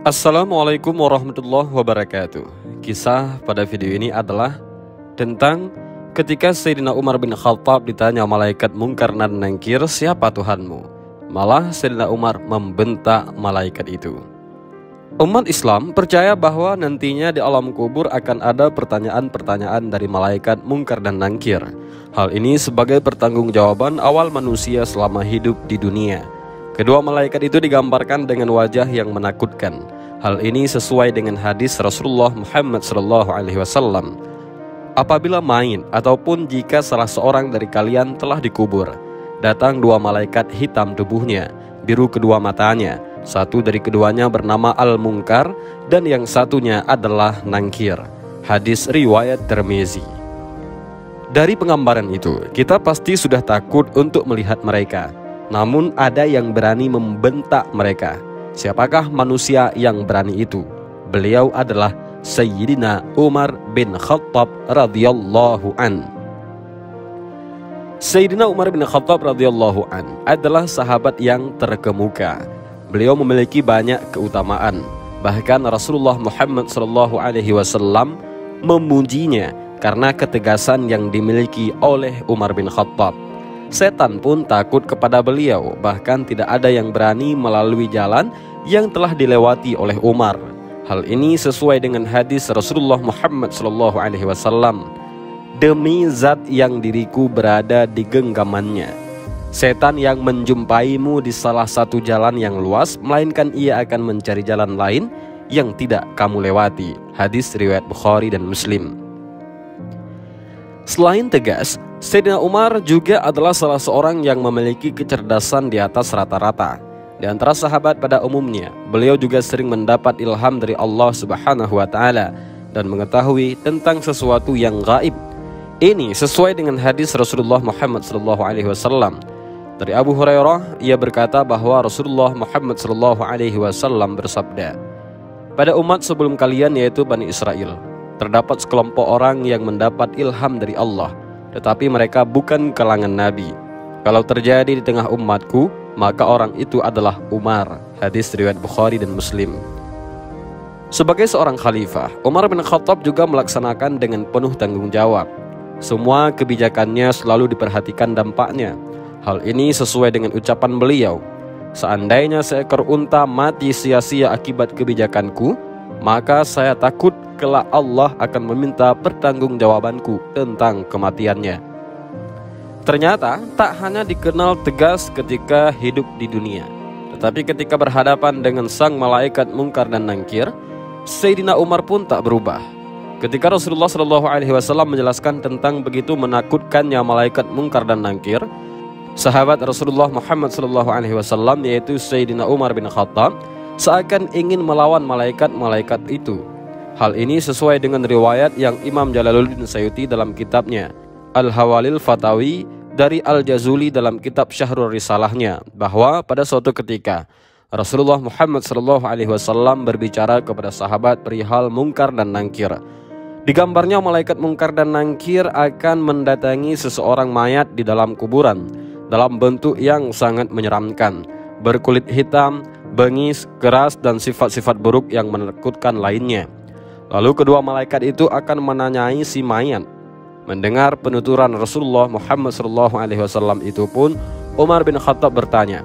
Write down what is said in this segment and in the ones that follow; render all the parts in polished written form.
Assalamualaikum warahmatullahi wabarakatuh. Kisah pada video ini adalah tentang ketika Sayyidina Umar bin Khattab ditanya malaikat Munkar dan Nakir, "Siapa Tuhanmu?" Malah Sayyidina Umar membentak malaikat itu. Umat Islam percaya bahwa nantinya di alam kubur akan ada pertanyaan-pertanyaan dari malaikat Munkar dan Nakir. Hal ini sebagai pertanggungjawaban awal manusia selama hidup di dunia. Kedua malaikat itu digambarkan dengan wajah yang menakutkan. Hal ini sesuai dengan hadis Rasulullah Muhammad SAW. Apabila mayit ataupun jika salah seorang dari kalian telah dikubur, datang dua malaikat hitam tubuhnya, biru kedua matanya. Satu dari keduanya bernama Al-Munkar dan yang satunya adalah Nakir. Hadis riwayat Tirmizi. Dari penggambaran itu, kita pasti sudah takut untuk melihat mereka. Namun ada yang berani membentak mereka. Siapakah manusia yang berani itu? Beliau adalah Sayyidina Umar bin Khattab radhiyallahu an. Sayyidina Umar bin Khattab radhiyallahu an adalah sahabat yang terkemuka. Beliau memiliki banyak keutamaan. Bahkan Rasulullah Muhammad SAW memujinya karena ketegasan yang dimiliki oleh Umar bin Khattab. Setan pun takut kepada beliau, bahkan tidak ada yang berani melalui jalan yang telah dilewati oleh Umar. Hal ini sesuai dengan hadis Rasulullah Muhammad SAW. Demi zat yang diriku berada di genggamannya, setan yang menjumpaimu di salah satu jalan yang luas, melainkan ia akan mencari jalan lain yang tidak kamu lewati. Hadis riwayat Bukhari dan Muslim. Selain tegas, Sayyidina Umar juga adalah salah seorang yang memiliki kecerdasan di atas rata-rata. Di antara sahabat pada umumnya, beliau juga sering mendapat ilham dari Allah Subhanahu wa Ta'ala dan mengetahui tentang sesuatu yang gaib. Ini sesuai dengan hadis Rasulullah Muhammad SAW. Dari Abu Hurairah, ia berkata bahwa Rasulullah Muhammad SAW bersabda, "Pada umat sebelum kalian, yaitu Bani Israel, terdapat sekelompok orang yang mendapat ilham dari Allah, tetapi mereka bukan kalangan Nabi. Kalau terjadi di tengah umatku, maka orang itu adalah Umar." Hadis riwayat Bukhari dan Muslim. Sebagai seorang khalifah, Umar bin Khattab juga melaksanakan dengan penuh tanggung jawab. Semua kebijakannya selalu diperhatikan dampaknya. Hal ini sesuai dengan ucapan beliau, "Seandainya seekor unta mati sia-sia akibat kebijakanku, maka saya takut kelak Allah akan meminta pertanggungjawabanku tentang kematiannya." Ternyata tak hanya dikenal tegas ketika hidup di dunia, tetapi ketika berhadapan dengan sang malaikat Munkar dan Nakir, Sayyidina Umar pun tak berubah. Ketika Rasulullah SAW menjelaskan tentang begitu menakutkannya malaikat Munkar dan Nakir, sahabat Rasulullah Muhammad SAW yaitu Sayyidina Umar bin Khattab seakan ingin melawan malaikat-malaikat itu. Hal ini sesuai dengan riwayat yang Imam Jalaluddin Suyuti dalam kitabnya Al-Hawalil Fatawi dari Al-Jazuli dalam kitab Syahrul Risalahnya, bahwa pada suatu ketika Rasulullah Muhammad SAW berbicara kepada sahabat perihal Munkar dan Nakir. Digambarnya malaikat Munkar dan Nakir akan mendatangi seseorang mayat di dalam kuburan dalam bentuk yang sangat menyeramkan, berkulit hitam, bengis, keras, dan sifat-sifat buruk yang menakutkan lainnya. Lalu kedua malaikat itu akan menanyai si mayat. Mendengar penuturan Rasulullah Muhammad SAW itu pun, Umar bin Khattab bertanya,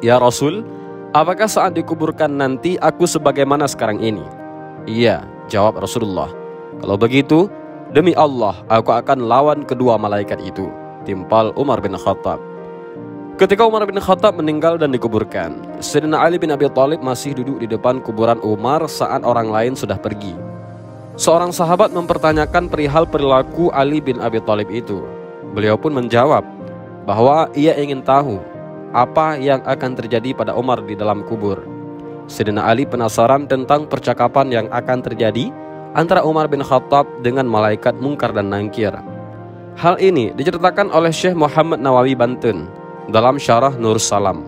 "Ya Rasul, apakah saat dikuburkan nanti aku sebagaimana sekarang ini?" "Iya," jawab Rasulullah. "Kalau begitu, demi Allah aku akan lawan kedua malaikat itu," timpal Umar bin Khattab. Ketika Umar bin Khattab meninggal dan dikuburkan, Sayyidina Ali bin Abi Thalib masih duduk di depan kuburan Umar saat orang lain sudah pergi. Seorang sahabat mempertanyakan perihal perilaku Ali bin Abi Thalib itu. Beliau pun menjawab bahwa ia ingin tahu apa yang akan terjadi pada Umar di dalam kubur. Sayyidina Ali penasaran tentang percakapan yang akan terjadi antara Umar bin Khattab dengan malaikat Munkar dan Nakir. Hal ini diceritakan oleh Syekh Muhammad Nawawi Banten dalam Syarah Nur Salam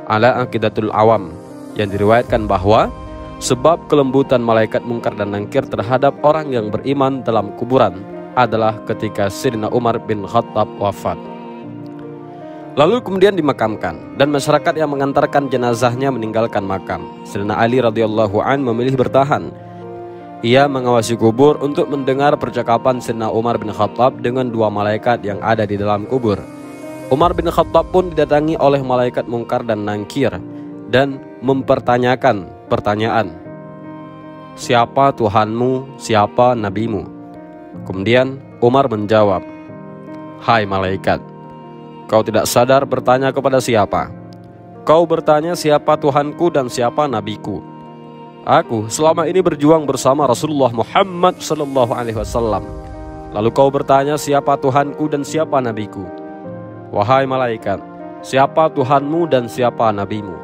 ala Aqidatul Awam, yang diriwayatkan bahwa sebab kelembutan malaikat Munkar dan Nakir terhadap orang yang beriman dalam kuburan adalah ketika Sayyidina Umar bin Khattab wafat. Lalu kemudian dimakamkan, dan masyarakat yang mengantarkan jenazahnya meninggalkan makam. Sayyidina Ali radhiyallahu an memilih bertahan. Ia mengawasi kubur untuk mendengar percakapan Sayyidina Umar bin Khattab dengan dua malaikat yang ada di dalam kubur. Umar bin Khattab pun didatangi oleh malaikat Mungkar dan Nangkir dan mempertanyakan pertanyaan, "Siapa Tuhanmu, siapa nabimu?" Kemudian Umar menjawab, "Hai malaikat, kau tidak sadar bertanya kepada siapa? Kau bertanya siapa Tuhanku dan siapa nabiku. Aku selama ini berjuang bersama Rasulullah Muhammad SAW. Lalu kau bertanya siapa Tuhanku dan siapa nabiku. Wahai malaikat, siapa Tuhanmu dan siapa nabimu?"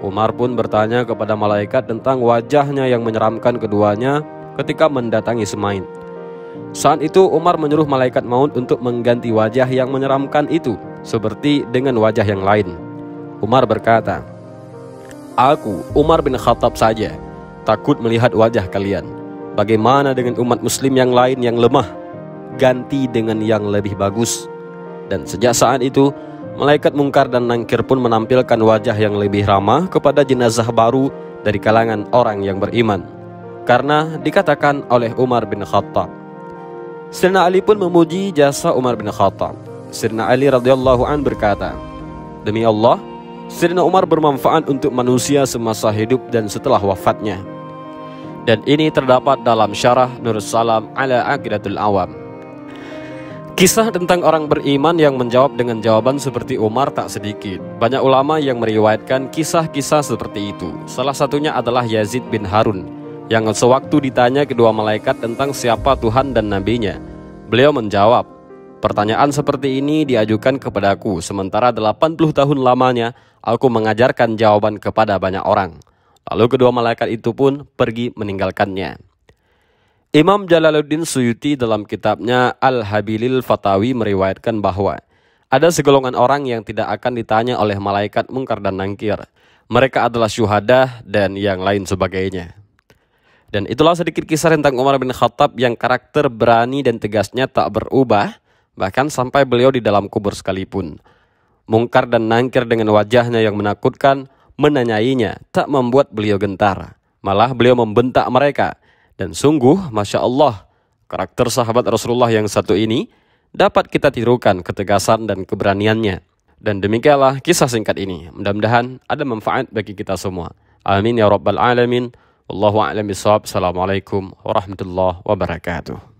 Umar pun bertanya kepada malaikat tentang wajahnya yang menyeramkan keduanya ketika mendatangi Semain. Saat itu Umar menyuruh malaikat maut untuk mengganti wajah yang menyeramkan itu seperti dengan wajah yang lain. Umar berkata, "Aku, Umar bin Khattab saja, takut melihat wajah kalian. Bagaimana dengan umat muslim yang lain yang lemah? Ganti dengan yang lebih bagus." Dan sejak saat itu, malaikat Mungkar dan Nangkir pun menampilkan wajah yang lebih ramah kepada jenazah baru dari kalangan orang yang beriman, karena dikatakan oleh Umar bin Khattab. Sayyidina Ali pun memuji jasa Umar bin Khattab. Sayyidina Ali radhiyallahu an berkata, "Demi Allah, Sayyidina Umar bermanfaat untuk manusia semasa hidup dan setelah wafatnya." Dan ini terdapat dalam syarah Nurus Salam ala Aqidatul Awam. Kisah tentang orang beriman yang menjawab dengan jawaban seperti Umar tak sedikit. Banyak ulama yang meriwayatkan kisah-kisah seperti itu. Salah satunya adalah Yazid bin Harun, yang sewaktu ditanya kedua malaikat tentang siapa Tuhan dan nabinya, beliau menjawab, "Pertanyaan seperti ini diajukan kepadaku, sementara 80 tahun lamanya aku mengajarkan jawaban kepada banyak orang." Lalu kedua malaikat itu pun pergi meninggalkannya. Imam Jalaluddin Suyuti dalam kitabnya Al-Habilil Fatawi meriwayatkan bahwa ada segolongan orang yang tidak akan ditanya oleh malaikat Mungkar dan Nangkir. Mereka adalah syuhada dan yang lain sebagainya. Dan itulah sedikit kisah tentang Umar bin Khattab yang karakter berani dan tegasnya tak berubah, bahkan sampai beliau di dalam kubur sekalipun. Mungkar dan Nangkir dengan wajahnya yang menakutkan menanyainya tak membuat beliau gentar. Malah beliau membentak mereka. Dan sungguh, Masya Allah, karakter sahabat Rasulullah yang satu ini dapat kita tirukan ketegasan dan keberaniannya. Dan demikianlah kisah singkat ini. Mudah-mudahan ada manfaat bagi kita semua. Amin ya Rabbal Alamin. Wallahu a'lam bishawab. Assalamualaikum warahmatullahi wabarakatuh.